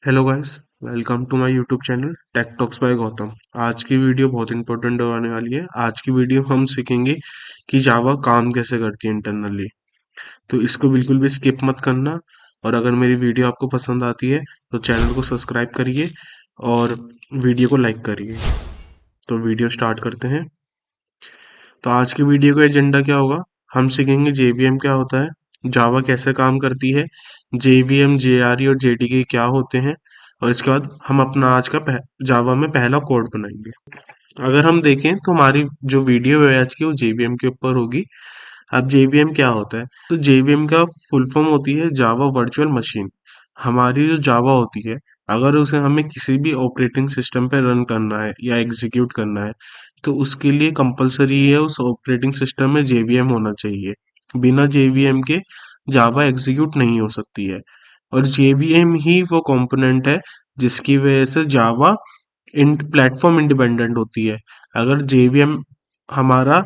Hello guys, welcome to my YouTube channel tech talks by Gautam. आज की video बहुत important होने वाली है। आज की वीडियो हम सीखेंगे कि जावा काम कैसे करती है इंटरनली। तो इसको बिल्कुल भी स्किप मत करना। और अगर मेरी वीडियो आपको पसंद आती है तो चैनल को सब्सक्राइब करिए और वीडियो को लाइक करिए। तो वीडियो स्टार्ट करते हैं। तो आज की वीडियो का एजेंडा क्या होगा? हम सीखेंगे जेवीएम क्या होता है, जावा कैसे काम करती है, जेवीएम जेआरई और जेडीके क्या होते हैं, और इसके बाद हम अपना आज का जावा में पहला कोड बनाएंगे। अगर हम देखें तो हमारी जो वीडियो है आज की वो जेवीएम के ऊपर होगी। अब जेवीएम क्या होता है? तो जेवीएम का फुल फॉर्म होती है जावा वर्चुअल मशीन। हमारी जो जावा होती है, अगर उसे हमें किसी भी ऑपरेटिंग सिस्टम पे रन करना है या एग्जीक्यूट करना है तो उसके लिए कंपलसरी है उस ऑपरेटिंग सिस्टम में जेवीएम होना चाहिए। बिना जेवीएम के जावा एग्जीक्यूट नहीं हो सकती है। और जेवीएम ही वो कंपोनेंट है जिसकी वजह से जावा इन प्लेटफॉर्म इंडिपेंडेंट होती है। अगर जेवीएम हमारा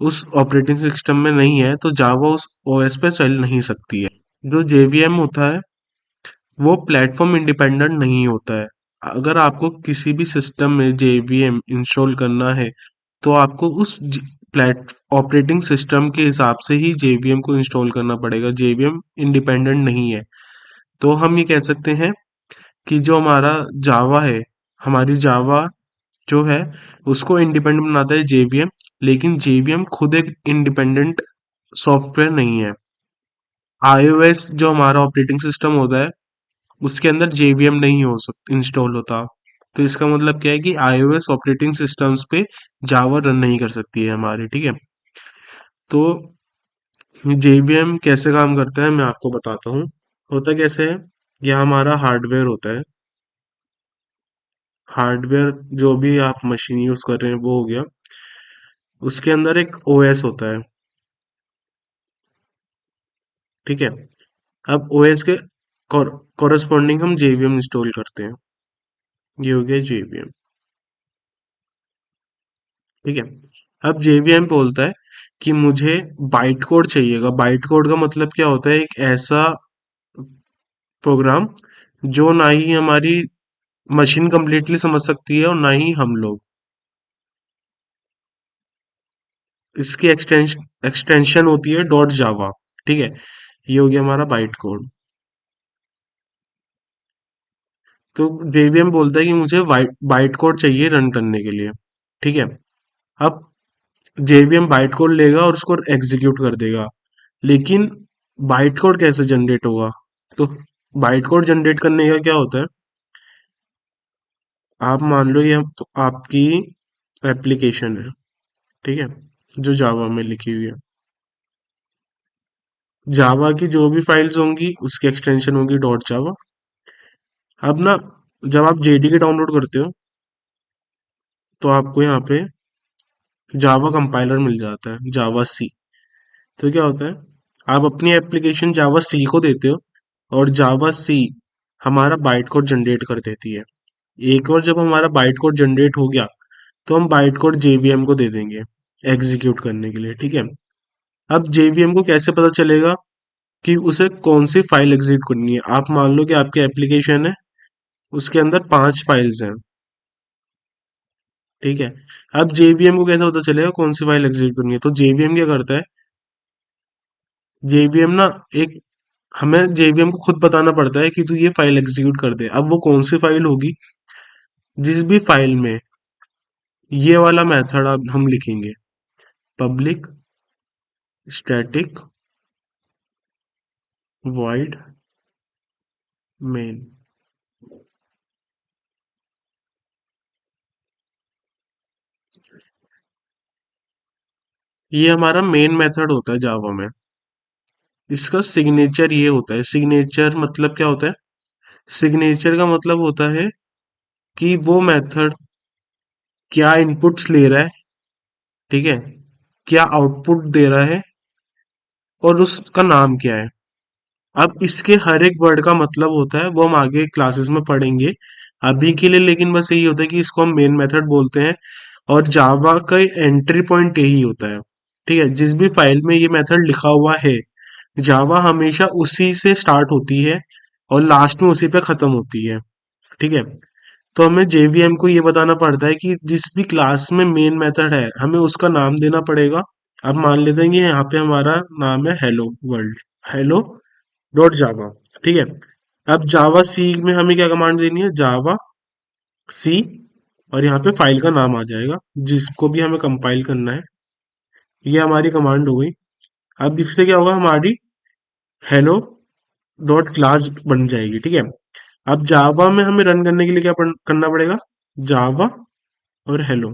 उस ऑपरेटिंग सिस्टम में नहीं है तो जावा उस ओएस पे चल नहीं सकती है। जो जेवीएम होता है वो प्लेटफॉर्म इंडिपेंडेंट नहीं होता है। अगर आपको किसी भी सिस्टम में जेवीएम इंस्टॉल करना है तो आपको उस प्लेट ऑपरेटिंग सिस्टम के हिसाब से ही जेवीएम को इंस्टॉल करना पड़ेगा। जेवीएम इंडिपेंडेंट नहीं है। तो हम ये कह सकते हैं कि जो हमारा जावा है, हमारी जावा जो है उसको इंडिपेंडेंट बनाता है जेवीएम। लेकिन जेवीएम खुद एक इंडिपेंडेंट सॉफ्टवेयर नहीं है। आईओएस जो हमारा ऑपरेटिंग सिस्टम होता है उसके अंदर जेवीएम नहीं हो सकता इंस्टॉल होता। तो इसका मतलब क्या है कि आईओएस ऑपरेटिंग सिस्टम्स पे जावा रन नहीं कर सकती है हमारी, ठीक है। तो जेवीएम कैसे काम करता है मैं आपको बताता हूँ। होता कैसे है, यह हमारा हार्डवेयर होता है। हार्डवेयर जो भी आप मशीन यूज कर रहे हैं वो हो गया। उसके अंदर एक ओएस होता है, ठीक है। अब ओएस के कॉरस्पॉन्डिंग हम जेवीएम इंस्टॉल करते हैं। ये हो गया जेवीएम, ठीक है। अब जेवीएम बोलता है कि मुझे बाइट कोड चाहिएगा। बाइट कोड का मतलब क्या होता है? एक ऐसा प्रोग्राम जो ना ही हमारी मशीन कंप्लीटली समझ सकती है और ना ही हम लोग। इसकी एक्सटेंशन होती है डॉट जावा, ठीक है। ये हो गया हमारा बाइट कोड। तो जेवीएम बोलता है कि मुझे बाइट कोड चाहिए रन करने के लिए, ठीक है। अब जेवीएम बाइट कोड लेगा और उसको एग्जीक्यूट कर देगा। लेकिन बाइट कोड कैसे जनरेट होगा? तो बाइट कोड जनरेट करने का क्या होता है? आप मान लो ये तो आपकी एप्लीकेशन है, ठीक है, जो जावा में लिखी हुई है। जावा की जो भी फाइल्स होंगी उसकी एक्सटेंशन होगी डॉट जावा। अब ना, जब आप जेडीके डाउनलोड करते हो तो आपको यहाँ पे जावा कंपाइलर मिल जाता है, जावा सी। तो क्या होता है, आप अपनी एप्लीकेशन जावा सी को देते हो और जावा सी हमारा बाइट कोड जनरेट कर देती है। एक बार जब हमारा बाइट कोड जनरेट हो गया तो हम बाइट कोड जेवीएम को दे देंगे एग्जीक्यूट करने के लिए, ठीक है। अब जेवीएम को कैसे पता चलेगा कि उसे कौन सी फाइल एग्जीक्यूट करनी है? आप मान लो कि आपकी एप्लीकेशन है, उसके अंदर 5 फाइल्स हैं, ठीक है। अब जेवीएम को कैसे पता चलेगा कौन सी फाइल एग्जीक्यूट करनी है? तो जेवीएम क्या करता है, जेवीएम ना एक हमें जेवीएम को खुद बताना पड़ता है कि तू ये फाइल एग्जीक्यूट कर दे। अब वो कौन सी फाइल होगी? जिस भी फाइल में ये वाला मेथड अब हम लिखेंगे, पब्लिक स्टैटिक वॉइड मेन। ये हमारा मेन मेथड होता है जावा में। इसका सिग्नेचर ये होता है। सिग्नेचर मतलब क्या होता है? सिग्नेचर का मतलब होता है कि वो मेथड क्या इनपुट्स ले रहा है, ठीक है, क्या आउटपुट दे रहा है और उसका नाम क्या है। अब इसके हर एक वर्ड का मतलब होता है, वो हम आगे क्लासेस में पढ़ेंगे। अभी के लिए लेकिन बस यही होता है कि इसको हम मेन मेथड बोलते हैं और जावा का एंट्री पॉइंट यही होता है, ठीक है। जिस भी फाइल में ये मेथड लिखा हुआ है, जावा हमेशा उसी से स्टार्ट होती है और लास्ट में उसी पे खत्म होती है। ठीक है। तो हमें जेवीएम को ये बताना पड़ता है कि जिस भी क्लास में मेन मेथड है हमें उसका नाम देना पड़ेगा। अब मान लेते हैं कि यहाँ पे हमारा नाम है हेलो वर्ल्ड, हेलो डॉट जावा। ठीक है। अब जावा सी में हमें क्या कमांड देनी है, जावा सी, और यहाँ पे फाइल का नाम आ जाएगा जिसको भी हमें कंपाइल करना है। ये हमारी कमांड हो गई। अब इससे क्या होगा, हमारी हेलो डॉट क्लास बन जाएगी। ठीक है। अब जावा में हमें रन करने के लिए क्या करना पड़ेगा, जावा और हेलो।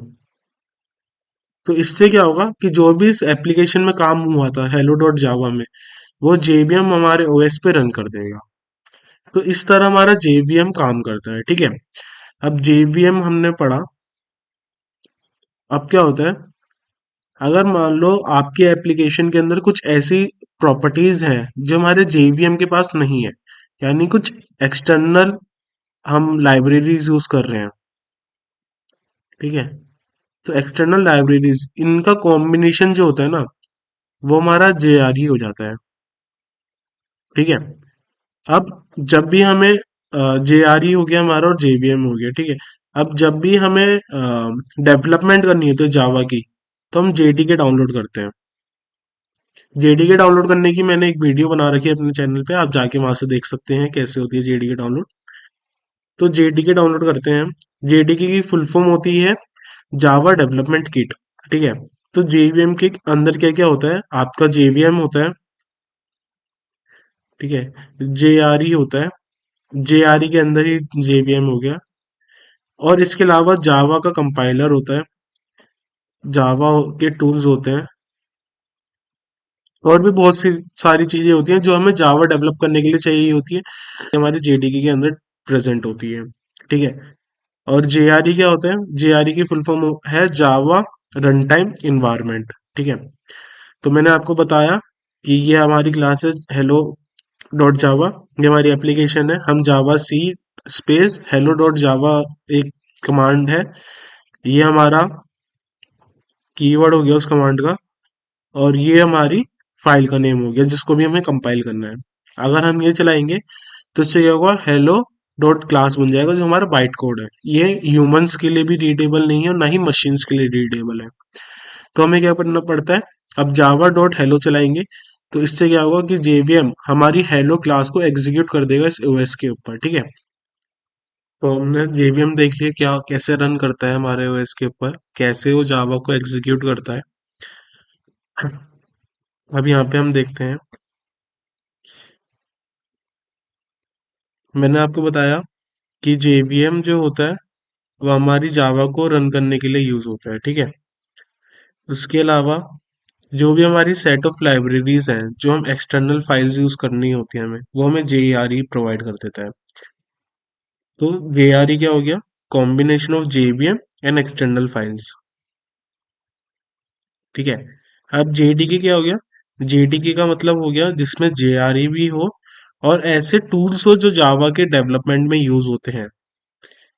तो इससे क्या होगा कि जो भी इस एप्लीकेशन में काम हुआ था हेलो डॉट जावा में, वो जेवीएम हमारे ओएस पे रन कर देगा। तो इस तरह हमारा जेवीएम काम करता है। ठीक है। अब जेवीएम हमने पढ़ा। अब क्या होता है, अगर मान लो आपके एप्लीकेशन के अंदर कुछ ऐसी प्रॉपर्टीज हैं जो हमारे जेवीएम के पास नहीं है, यानी कुछ एक्सटर्नल हम लाइब्रेरीज यूज कर रहे हैं। ठीक है। तो एक्सटर्नल लाइब्रेरीज इनका कॉम्बिनेशन जो होता है ना, वो हमारा जेआरई हो जाता है। ठीक है। अब जब भी हमें जेआरई हो गया हमारा और जेवीएम हो गया। ठीक है। अब जब भी हमें डेवलपमेंट करनी है तो जावा की, तो हम जेडीके डाउनलोड करते हैं। जेडीके डाउनलोड करने की मैंने एक वीडियो बना रखी है अपने चैनल पे, आप जाके वहां से देख सकते हैं कैसे होती है जेडीके डाउनलोड। तो जेडीके डाउनलोड करते हैं हम। जेडीके की फुल फॉर्म होती है जावा डेवलपमेंट किट। ठीक है। तो जेवीएम के अंदर क्या क्या होता है, आपका जेवीएम होता है। ठीक है। जेआरई होता है, जेआरई के अंदर ही जेवीएम हो गया। और इसके अलावा जावा का कंपाइलर होता है, जावा के टूल्स होते हैं, और भी बहुत सी सारी चीजें होती हैं जो हमें जावा डेवलप करने के लिए चाहिए होती है, हमारे जेडीके के अंदर प्रेजेंट होती है। ठीक है। और जेआरई क्या होता है, जेआरई की फुल फॉर्म है जावा रन टाइम इन्वायरमेंट। ठीक है। तो मैंने आपको बताया कि ये हमारी क्लास है हेलो डॉट जावा, ये हमारी एप्लीकेशन है। हम जावा सी स्पेस हेलो डॉट जावा एक कमांड है, ये हमारा कीवर्ड हो गया उस कमांड का, और ये हमारी फाइल का नेम हो गया जिसको भी हमें कंपाइल करना है। अगर हम ये चलाएंगे तो इससे क्या होगा, हेलो डॉट क्लास बन जाएगा जो हमारा बाइट कोड है। ये ह्यूमंस के लिए भी रीडेबल नहीं है और ना ही मशीन्स के लिए रीडेबल है। तो हमें क्या करना पड़ता है, अब जावा डॉट हेलो चलाएंगे तो इससे क्या होगा कि जेवीएम हमारी हेलो क्लास को एग्जीक्यूट कर देगा इस ओएस के ऊपर। ठीक है। तो हमने जेवीएम देख लिया क्या कैसे रन करता है हमारे ओएस के ऊपर, कैसे वो जावा को एग्जीक्यूट करता है। अब यहाँ पे हम देखते हैं, मैंने आपको बताया कि जेवीएम जो होता है वो हमारी जावा को रन करने के लिए यूज होता है। ठीक है। उसके अलावा जो भी हमारी सेट ऑफ लाइब्रेरीज हैं जो हम एक्सटर्नल फाइल्स यूज करनी होती है हमें, वो हमें जेआरई प्रोवाइड कर देता है। तो जेआरई क्या हो गया, combination of JVM and external files. ठीक है। अब जेडीके क्या हो गया, जेडीके का मतलब हो गया जिसमें जेआरई भी हो और ऐसे टूल्स हो जो जावा के डेवलपमेंट में यूज होते हैं,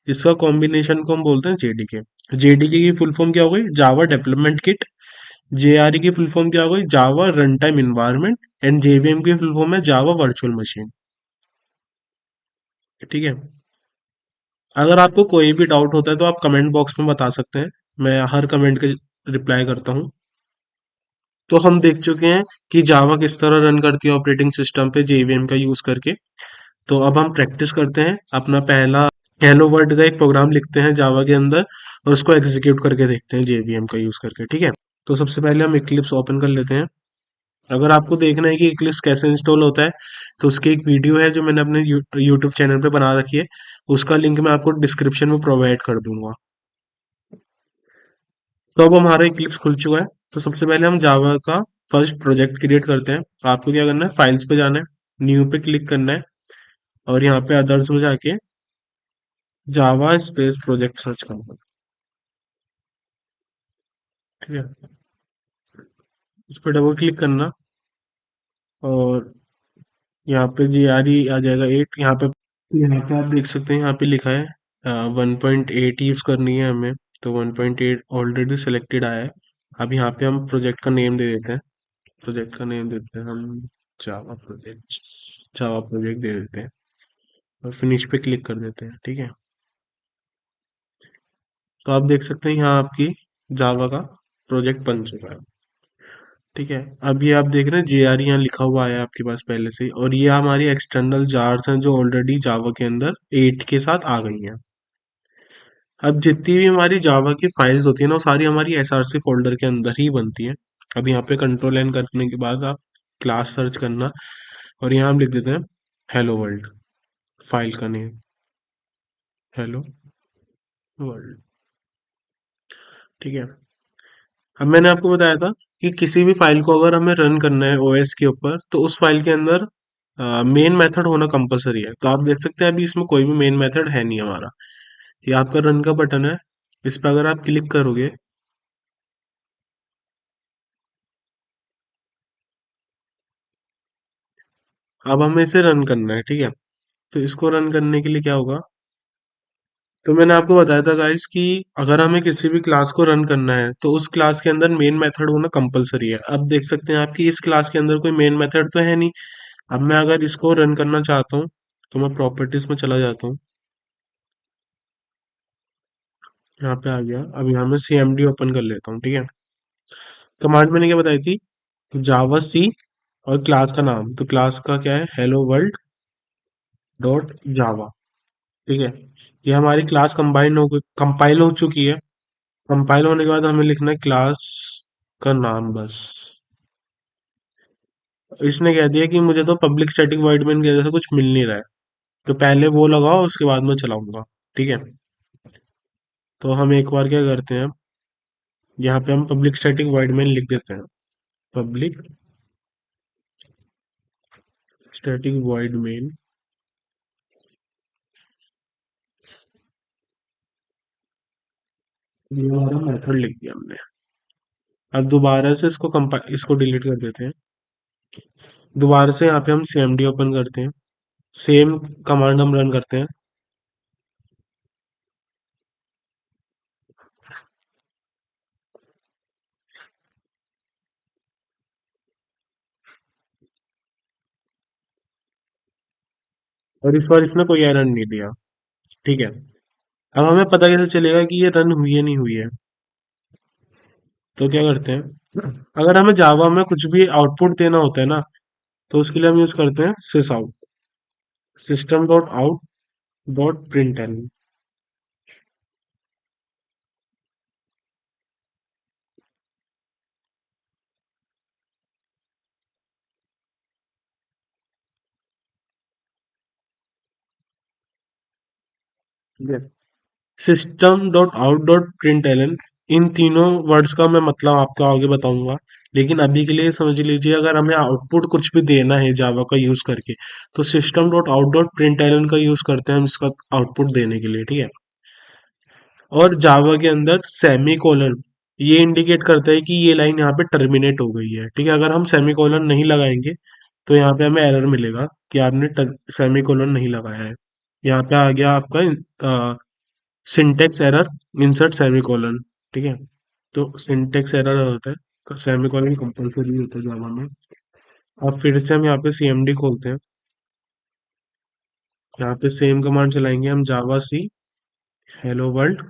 इसका कॉम्बिनेशन को हम बोलते हैं जेडीके। जेडीके की फुल फॉर्म क्या हो गई, जावा डेवलपमेंट किट। जेआरई की फुल फॉर्म क्या हो गई, Java run time environment. And JVM की फुल फॉर्म है जावा वर्चुअल मशीन। ठीक है। अगर आपको कोई भी डाउट होता है तो आप कमेंट बॉक्स में बता सकते हैं, मैं हर कमेंट के रिप्लाई करता हूँ। तो हम देख चुके हैं कि जावा किस तरह रन करती है ऑपरेटिंग सिस्टम पे जेवीएम का यूज करके। तो अब हम प्रैक्टिस करते हैं, अपना पहला हेलो वर्ल्ड का एक प्रोग्राम लिखते हैं जावा के अंदर और उसको एग्जीक्यूट करके देखते हैं जेवीएम का यूज करके। ठीक है। तो सबसे पहले हम इक्लिप्स ओपन कर लेते हैं। अगर आपको देखना है कि इक्लिप्स कैसे इंस्टॉल होता है तो उसकी एक वीडियो है जो मैंने अपने यूट्यूब चैनल पे बना रखी है, उसका लिंक मैं आपको डिस्क्रिप्शन में प्रोवाइड कर दूंगा। तो अब हमारा इक्लिप्स खुल चुका है। तो सबसे पहले हम जावा का फर्स्ट प्रोजेक्ट क्रिएट करते हैं। आपको क्या करना है, फाइल्स पे जाना है, न्यू पे क्लिक करना है, और यहाँ पे अदर्स में जाके जावा स्पेस प्रोजेक्ट सर्च करना है। ठीक है। इस पर डबल क्लिक करना, और यहाँ पे जीआरई आ जाएगा 8 यहाँ पे। यहाँ पे आप देख सकते हैं, यहाँ पे लिखा है 1.8 यूज करनी है हमें। तो 1.8 ऑलरेडी सिलेक्टेड आया है। अब यहाँ पे हम प्रोजेक्ट का नेम दे देते हैं, प्रोजेक्ट का नेम देते हैं हम जावा प्रोजेक्ट, जावा प्रोजेक्ट दे देते हैं। और फिनिश पे क्लिक कर देते हैं। ठीक है, तो आप देख सकते हैं यहाँ आपकी जावा का प्रोजेक्ट बन चुका है। ठीक है, अब ये आप देख रहे हैं JR यहाँ लिखा हुआ है आपके पास पहले से ही, और ये हमारी एक्सटर्नल जार्स हैं जो ऑलरेडी जावा के अंदर 8 के साथ आ गई हैं। अब जितनी भी हमारी जावा की फाइल्स होती है ना, वो सारी हमारी SRC फोल्डर के अंदर ही बनती है। अब यहाँ पे कंट्रोल एन करने के बाद आप क्लास सर्च करना, और यहाँ हम लिख देते हैं हेलो वर्ल्ड, फाइल का नेम हेलो वर्ल्ड। ठीक है, अब मैंने आपको बताया था कि किसी भी फाइल को अगर हमें रन करना है OS के ऊपर, तो उस फाइल के अंदर मेन मेथड होना कंपलसरी है। तो आप देख सकते हैं अभी इसमें कोई भी मेन मेथड है नहीं हमारा। ये आपका रन का बटन है, इस पर अगर आप क्लिक करोगे, अब हमें इसे रन करना है। ठीक है, तो इसको रन करने के लिए क्या होगा, तो मैंने आपको बताया था गाइस कि अगर हमें किसी भी क्लास को रन करना है तो उस क्लास के अंदर मेन मेथड होना कंपलसरी है। अब देख सकते हैं आपकी इस क्लास के अंदर कोई मेन मेथड तो है नहीं। अब मैं अगर इसको रन करना चाहता हूँ, तो मैं प्रॉपर्टीज में चला जाता हूँ, यहाँ पे आ गया। अब यहाँ मैं CMD ओपन कर लेता हूँ। ठीक है, कमांड मैंने क्या बताई थी, जावा सी और क्लास का नाम, तो क्लास का क्या है, हेलो वर्ल्ड डॉट जावा। ठीक है, ये हमारी क्लास कंपाइल हो चुकी है। कंपाइल होने के बाद हमें लिखना है क्लास का नाम बस। इसने कह दिया कि मुझे तो पब्लिक स्टैटिक वॉइड मेन के जैसा कुछ मिल नहीं रहा है, तो पहले वो लगाओ उसके बाद मैं चलाऊंगा। ठीक है, तो हम एक बार क्या करते हैं, यहाँ पे हम पब्लिक स्टैटिक वॉइड मेन लिख देते हैं, पब्लिक स्टैटिक वॉइड मेन। ये हमारा मेथड लिख दिया हमने। अब दोबारा से इसको डिलीट कर देते हैं। दोबारा से यहाँ पे हम CMD ओपन करते हैं, सेम कमांड हम रन करते हैं। और इस बार इसने कोई एरर नहीं दिया। ठीक है, अब हमें पता कैसे चलेगा कि ये रन हुई है नहीं हुई है, तो क्या करते हैं, अगर हमें जावा में कुछ भी आउटपुट देना होता है ना, तो उसके लिए हम यूज करते हैं sys out, system dot out dot print N. System dot out dot print L N, इन तीनों वर्ड्स का मैं मतलब आपको आगे बताऊंगा, लेकिन अभी के लिए समझ लीजिए अगर हमें आउटपुट कुछ भी देना है जावा का यूज करके, तो system dot out dot print Elon का यूज करते हैं हम इसका आउटपुट देने के लिए। ठीक है, और जावा के अंदर सेमी कोलन ये इंडिकेट करता है कि ये लाइन यहाँ पे टर्मिनेट हो गई है। ठीक है, अगर हम सेमी कोलन नहीं लगाएंगे तो यहाँ पे हमें एरर मिलेगा कि आपने सेमी कोलन नहीं लगाया है। यहाँ पे आ गया आपका सिंटेक्स एरर, इंसर्ट सेमीकोलन। ठीक है, तो सिंटेक्स एरर होता है, सेमीकोलन कंपलसरी होता है जावा में। अब फिर से हम यहाँ पे CMD खोलते हैं, यहाँ पे सेम कमांड चलाएंगे हम, Java C hello world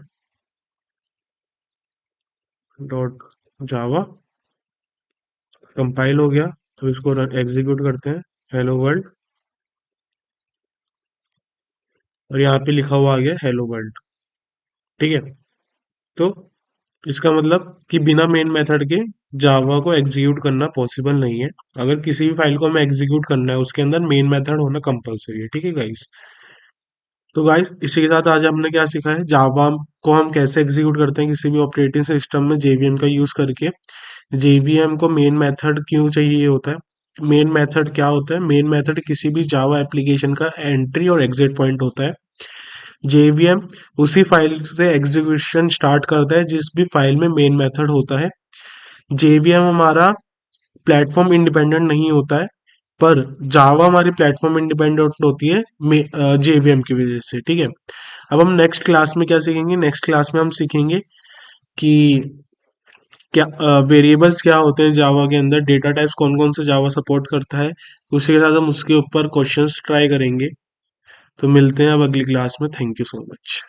dot Java. Compile हो गया, तो इसको एग्जीक्यूट करते हैं, हेलो वर्ल्ड, और यहाँ पे लिखा हुआ आ गया हेलो वर्ल्ड। ठीक है, तो इसका मतलब कि बिना मेन मेथड के जावा को एग्जीक्यूट करना पॉसिबल नहीं है। अगर किसी भी फाइल को हमें एग्जीक्यूट करना है उसके अंदर मेन मेथड होना कंपलसरी है। ठीक है गाइस, तो गाइस इसी के साथ आज हमने क्या सीखा है, जावा को हम कैसे एग्जीक्यूट करते हैं किसी भी ऑपरेटिंग सिस्टम में JVM का यूज करके। JVM को मेन मेथड क्यों चाहिए होता है, मेन मेथड क्या होता है, मेन मेथड किसी भी जावा एप्लीकेशन का एंट्री और एग्जिट पॉइंट होता है। JVM उसी फाइल से एग्जीक्यूशन स्टार्ट करता है जिस भी फाइल में मेन मेथड होता है। JVM हमारा प्लेटफॉर्म इंडिपेंडेंट नहीं होता है, पर जावा हमारी प्लेटफॉर्म इंडिपेंडेंट होती है JVM की वजह से। ठीक है, अब हम नेक्स्ट क्लास में क्या सीखेंगे, नेक्स्ट क्लास में हम सीखेंगे कि क्या वेरिएबल्स क्या होते हैं जावा के अंदर, डेटा टाइप्स कौन कौन से जावा सपोर्ट करता है। उसी के साथ हम उसके ऊपर क्वेश्चंस ट्राई करेंगे। तो मिलते हैं अब अगली क्लास में। Thank you so much.